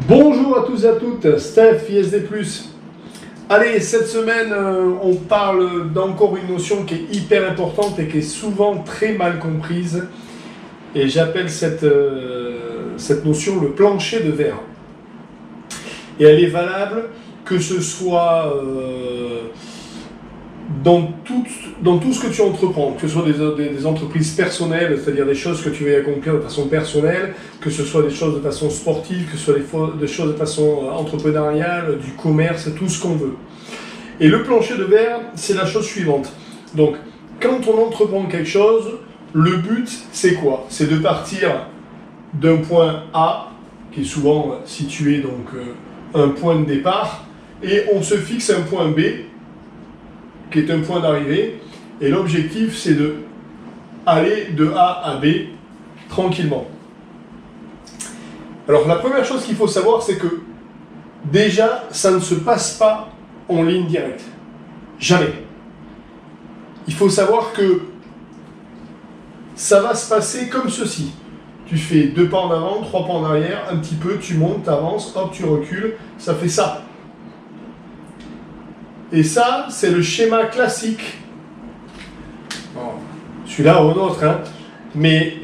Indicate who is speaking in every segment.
Speaker 1: Bonjour à tous et à toutes, Steph, ISD+. Allez, cette semaine, on parle d'encore une notion qui est hyper importante et qui est souvent très mal comprise. Et j'appelle cette notion le plancher de verre. Et elle est valable que ce soit dans tout ce que tu entreprends, que ce soit des entreprises personnelles, c'est-à-dire des choses que tu veux accomplir de façon personnelle, que ce soit des choses de façon sportive, que ce soit des choses de façon entrepreneuriale, du commerce, tout ce qu'on veut. Et le plancher de verre, c'est la chose suivante. Donc, quand on entreprend quelque chose, le but, c'est quoi? C'est de partir d'un point A, qui est souvent situé donc un point de départ, et on se fixe un point B, qui est un point d'arrivée, et l'objectif c'est de aller de A à B tranquillement. Alors la première chose qu'il faut savoir, c'est que déjà ça ne se passe pas en ligne directe. Jamais. Il faut savoir que ça va se passer comme ceci. Tu fais 2 pas en avant, 3 pas en arrière, un petit peu, tu montes, tu avances, hop, tu recules, ça fait ça. Et ça, c'est le schéma classique, celui-là ou un autre, hein, mais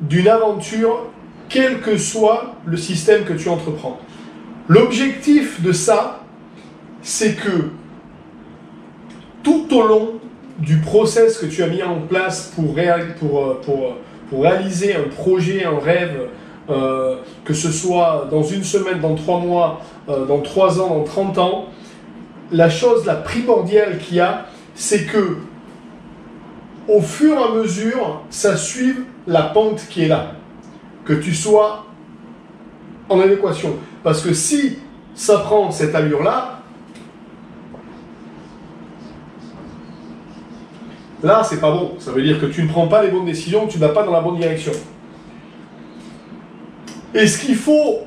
Speaker 1: d'une aventure, quel que soit le système que tu entreprends. L'objectif de ça, c'est que tout au long du process que tu as mis en place pour réaliser un projet, un rêve, que ce soit dans une semaine, dans 3 mois, dans 3 ans, dans 30 ans, la chose la primordiale qu'il y a, c'est que au fur et à mesure, ça suive la pente qui est là. Que tu sois en adéquation. Parce que si ça prend cette allure-là, là, c'est pas bon. Ça veut dire que tu ne prends pas les bonnes décisions, que tu ne vas pas dans la bonne direction. Et ce qu'il faut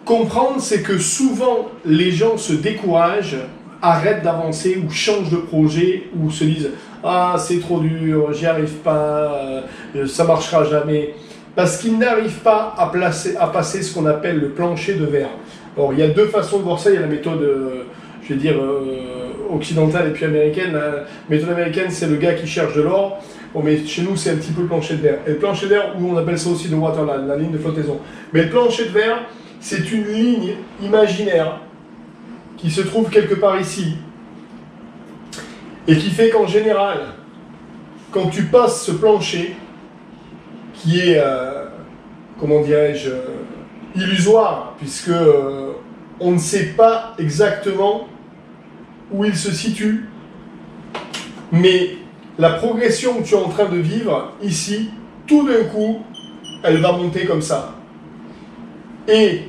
Speaker 1: comprendre, c'est que souvent, les gens se découragent, arrêtent d'avancer ou changent de projet ou se disent « Ah, c'est trop dur, j'y arrive pas, ça marchera jamais ». Parce qu'ils n'arrivent pas à passer ce qu'on appelle le plancher de verre. Alors, il y a 2 façons de voir ça. Il y a la méthode, je vais dire, occidentale et puis américaine. La méthode américaine, c'est le gars qui cherche de l'or. Bon, mais chez nous, c'est un petit peu le plancher de verre. Et le plancher de verre, ou on appelle ça aussi le waterline, la ligne de flottaison. Mais le plancher de verre, c'est une ligne imaginaire qui se trouve quelque part ici et qui fait qu'en général, quand tu passes ce plancher, qui est, comment dirais-je, illusoire, puisque on ne sait pas exactement où il se situe, mais la progression que tu es en train de vivre ici, tout d'un coup, elle va monter comme ça. Et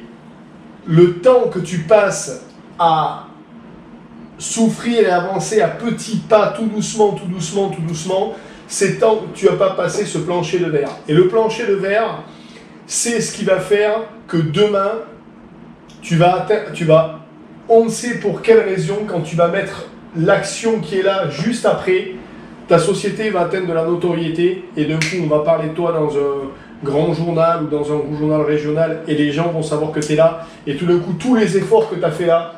Speaker 1: le temps que tu passes à souffrir et avancer à petits pas, tout doucement, tout doucement, tout doucement, c'est tant que tu n'as pas passé ce plancher de verre. Et le plancher de verre, c'est ce qui va faire que demain, on ne sait pour quelle raison, quand tu vas mettre l'action qui est là juste après, ta société va atteindre de la notoriété et d'un coup, on va parler de toi dans un grand journal ou dans un journal régional et les gens vont savoir que tu es là et tout d'un coup, tous les efforts que tu as fait là,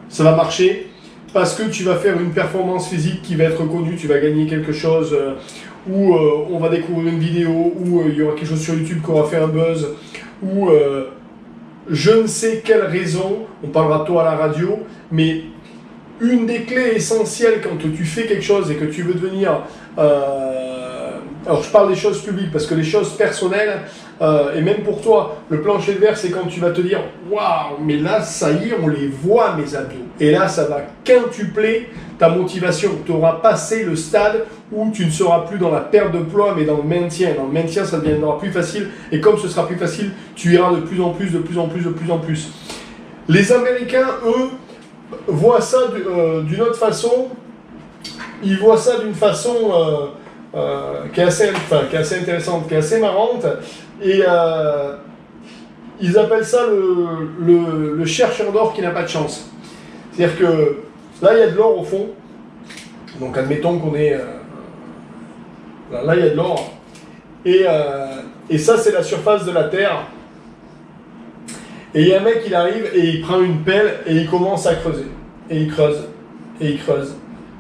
Speaker 1: ça va marcher parce que tu vas faire une performance physique qui va être reconnue, tu vas gagner quelque chose ou on va découvrir une vidéo ou il y aura quelque chose sur YouTube qui aura fait un buzz ou je ne sais quelle raison, on parlera de toi à la radio, mais une des clés essentielles quand tu fais quelque chose et que tu veux devenir... alors je parle des choses publiques parce que les choses personnelles, et même pour toi, le plancher de verre, c'est quand tu vas te dire « Waouh, mais là, ça y est, on les voit mes abdos ». Et là, ça va quintupler ta motivation. Tu auras passé le stade où tu ne seras plus dans la perte de poids, mais dans le maintien. Dans le maintien, ça deviendra plus facile. Et comme ce sera plus facile, tu iras de plus en plus, de plus en plus, de plus en plus. Les Américains, eux, voient ça d'une autre façon. Ils voient ça d'une façon qui est assez intéressante, qui est assez marrante. Et ils appellent ça le chercheur d'or qui n'a pas de chance. C'est-à-dire que là, il y a de l'or au fond. Donc, admettons qu'on est... là, il y a de l'or. Et ça, c'est la surface de la Terre. Et il y a un mec, il arrive et il prend une pelle et il commence à creuser. Et il creuse, et il creuse,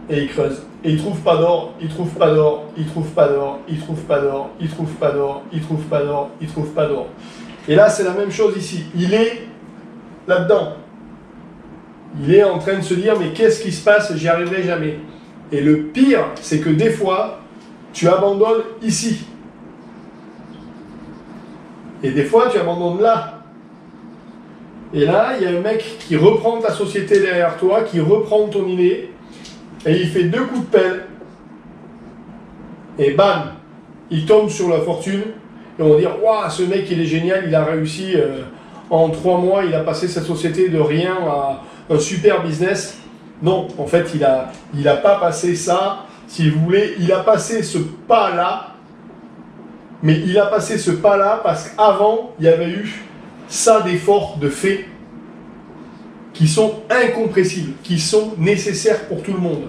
Speaker 1: et il creuse. Et il trouve pas d'or, il trouve pas d'or, il trouve pas d'or, il trouve pas d'or, il trouve pas d'or, il trouve pas d'or, il trouve pas d'or. Et là, c'est la même chose ici. Il est là-dedans. Il est en train de se dire, mais qu'est-ce qui se passe? J'y arriverai jamais. Et le pire, c'est que des fois, tu abandonnes ici. Et des fois, tu abandonnes là. Et là, il y a un mec qui reprend ta société derrière toi, qui reprend ton idée, et il fait 2 coups de pelle, et bam, il tombe sur la fortune, et on va dire, waouh, ce mec, il est génial, il a réussi, en 3 mois, il a passé sa société de rien à un super business. Non, en fait, il a pas passé ça, si vous voulez, il a passé ce pas-là, mais il a passé ce pas-là parce qu'avant, il y avait eu ça d'efforts, de faits, qui sont incompressibles, qui sont nécessaires pour tout le monde.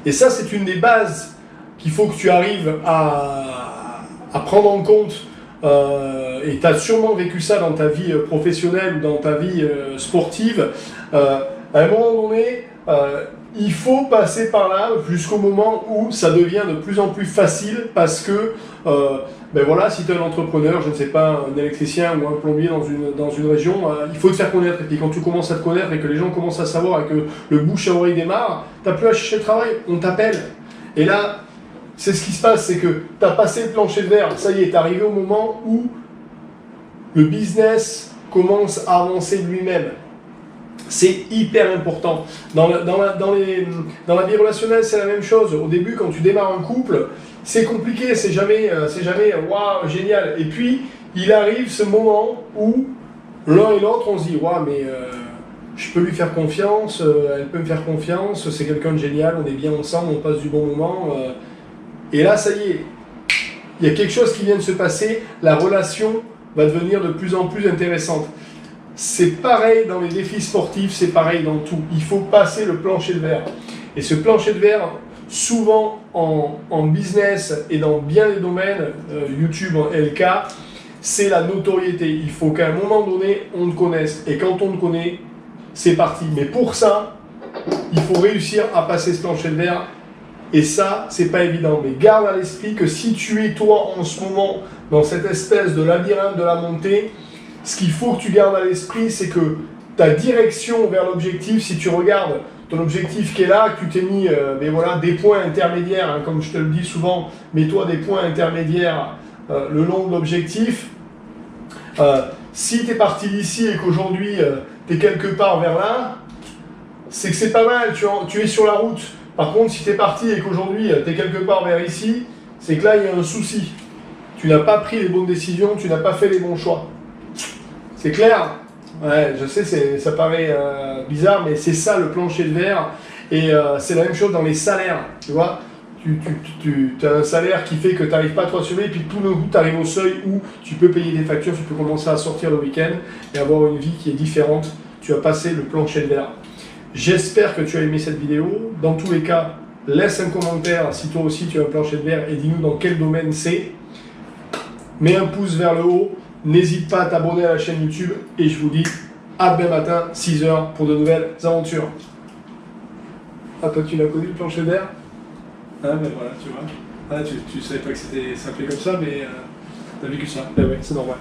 Speaker 1: Et ça, c'est une des bases qu'il faut que tu arrives à prendre en compte. Et tu as sûrement vécu ça dans ta vie professionnelle ou dans ta vie sportive. À un moment donné, il faut passer par là jusqu'au moment où ça devient de plus en plus facile parce que ben voilà, si tu es un entrepreneur, je ne sais pas, un électricien ou un plombier dans une région, il faut te faire connaître. Et puis quand tu commences à te connaître et que les gens commencent à savoir et que le bouche à oreille démarre, tu n'as plus à chercher le travail, on t'appelle. Et là, c'est ce qui se passe, c'est que tu as passé le plancher de verre, ça y est, tu es arrivé au moment où le business commence à avancer de lui-même. C'est hyper important. Dans la vie relationnelle, c'est la même chose. Au début, quand tu démarres un couple, c'est compliqué, c'est jamais waouh, génial. Et puis, il arrive ce moment où l'un et l'autre, on se dit waouh, mais je peux lui faire confiance, elle peut me faire confiance, c'est quelqu'un de génial, on est bien ensemble, on passe du bon moment. Et là, ça y est, il y a quelque chose qui vient de se passer, la relation va devenir de plus en plus intéressante. C'est pareil dans les défis sportifs, c'est pareil dans tout. Il faut passer le plancher de verre. Et ce plancher de verre, souvent en business et dans bien des domaines, YouTube en LK, c'est la notoriété. Il faut qu'à un moment donné, on te connaisse. Et quand on te connaît, c'est parti. Mais pour ça, il faut réussir à passer ce plancher de verre. Et ça, c'est pas évident. Mais garde à l'esprit que si tu es toi en ce moment dans cette espèce de labyrinthe de la montée, ce qu'il faut que tu gardes à l'esprit, c'est que ta direction vers l'objectif, si tu regardes ton objectif qui est là, que tu t'es mis des points intermédiaires, hein, comme je te le dis souvent, mets-toi des points intermédiaires le long de l'objectif. Si tu es parti d'ici et qu'aujourd'hui tu es quelque part vers là, c'est que c'est pas mal, tu es sur la route. Par contre, si tu es parti et qu'aujourd'hui tu es quelque part vers ici, c'est que là il y a un souci. Tu n'as pas pris les bonnes décisions, tu n'as pas fait les bons choix. C'est clair? Ouais, je sais, ça paraît bizarre, mais c'est ça le plancher de verre. Et c'est la même chose dans les salaires, tu vois. Tu as un salaire qui fait que tu n'arrives pas à te assumer, et puis tout d'un coup, tu arrives au seuil où tu peux payer des factures, tu peux commencer à sortir le week-end et avoir une vie qui est différente. Tu as passé le plancher de verre. J'espère que tu as aimé cette vidéo. Dans tous les cas, laisse un commentaire si toi aussi tu as un plancher de verre et dis-nous dans quel domaine c'est. Mets un pouce vers le haut. N'hésite pas à t'abonner à la chaîne YouTube et je vous dis à demain matin, 6h pour de nouvelles aventures. Ah, toi tu l'as connu le plancher d'air? Ah ben voilà, tu vois. Ah, tu savais pas que c'était s'appelait comme ça, mais t'as vécu ça. Ben ouais, c'est normal.